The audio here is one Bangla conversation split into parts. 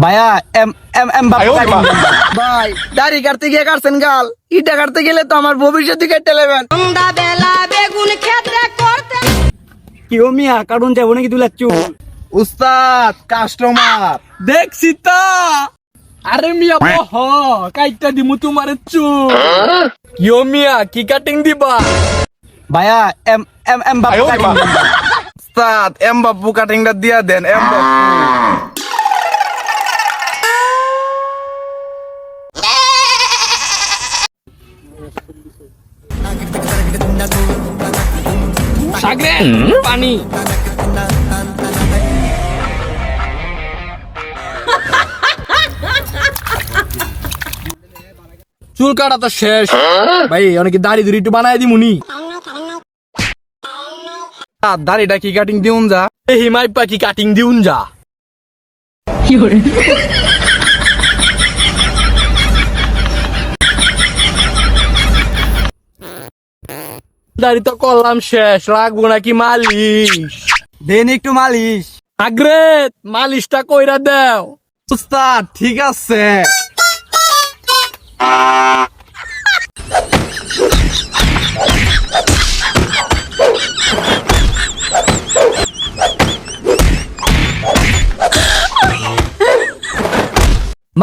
ভাইয়া এম এম এম বাবু ভাই দাড়ি কাটতে গিয়ে কাটছেন গাল, ইটা কাটতে গেলে তো আমার ভবিষ্যৎ কেটে নেবেন। সন্ধ্যাবেলা বেগুন ক্ষেত্রে করতে কেউ মিয়া কারণ যাবো নাকি তুই লাগছো উস্তাদ কাস্টমার দেখছি তা। আরে মিয়া বহ কাইটা দিমু তোমার চুল। কেউ মিয়া কি কাটিং দিবা? ভাইয়া এম এম এম বাবু উস্তাদ এম বাপু কাটিংটা দিয়া দেন এম বাপু। সাগরে পানি চুল কাটা তো শেষ ভাই, অনেকে দাড়ি ধরে একটু বানাই দিমুনি। দাড়িটা কি কাটিং দিউন যা? এই হিমাই কি কাটিং দিউন যা। দাড়ি তো করলাম শেষ, রাখবো নাকি মালিশ? দেন একটু মালিশ। আগ্রে মালিশটা কইরা দেও। উস্তাদ ঠিক আছে।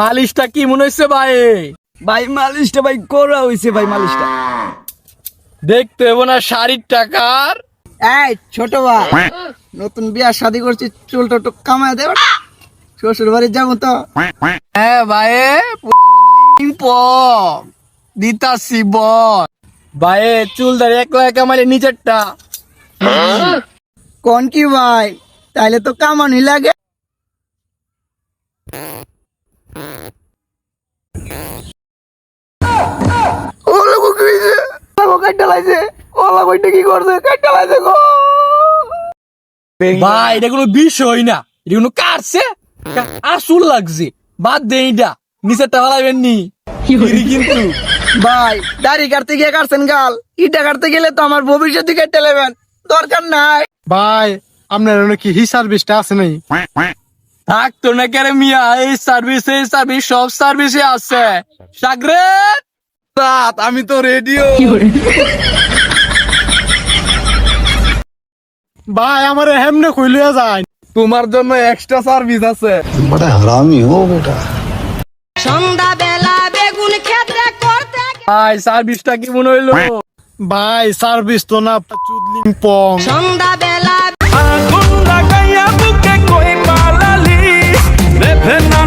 মালিশটা কি মনে হচ্ছে ভাই? ভাই মালিশটা ভাই করা হইছে ভাই, মালিশটা দেখতে হবো না শাড়ির টাকার। এই ছোট ভাই, নতুন বিয়ার শাদী করছি, চুলটা একটু কামায় দেব, শ্বশুর বাড়ি যাবো তো। হ্যাঁ ভাই দিতাছি বল ভাই, চুল দাঁড়িয়ে একলা একা মানে নিচেরটা। কোন কি ভাই, তাইলে তো কামানি লাগে। ওলা গো কি হইছে? ওলা কাটটা লাইছে, ওলা কইটা কি করছে? কাটটা লাইছে গো। ভাই এটা কোনো বিষয় না, এটা কোনো কাটছে আসল লাগছে। বাদ দে এটা, নিচেরটা ভালাবেন নি কিন্তু। ভাই দাড়ি কাটতে গিয়ে কাটছেন গাল, ইটা কাটতে গেলে তো আমার ভবিষ্যৎ কেটে নেবেন, দরকার নাই। ভাই আপনার কি হি সার্ভিসটা আছে নাই? থাকতো না কেন মিয়া, এই সার্ভিস সব সার্ভিসে আছে। সাগরে উস্তাদ আমি তো রেডিও। ভাই আমার হেমনে কইলিয়া যায়, তোমার জন্য এক্সট্রা সার্ভিস আছে। बड़ा हरामी हो बेटा। সন্ধ্যাবেলা বেগুন ক্ষেত্রে করতে ভাই সার্ভিসটা কি মনে হইলো? ভাই সার্ভিস তো না চুদলিং পং। সন্ধ্যাবেলা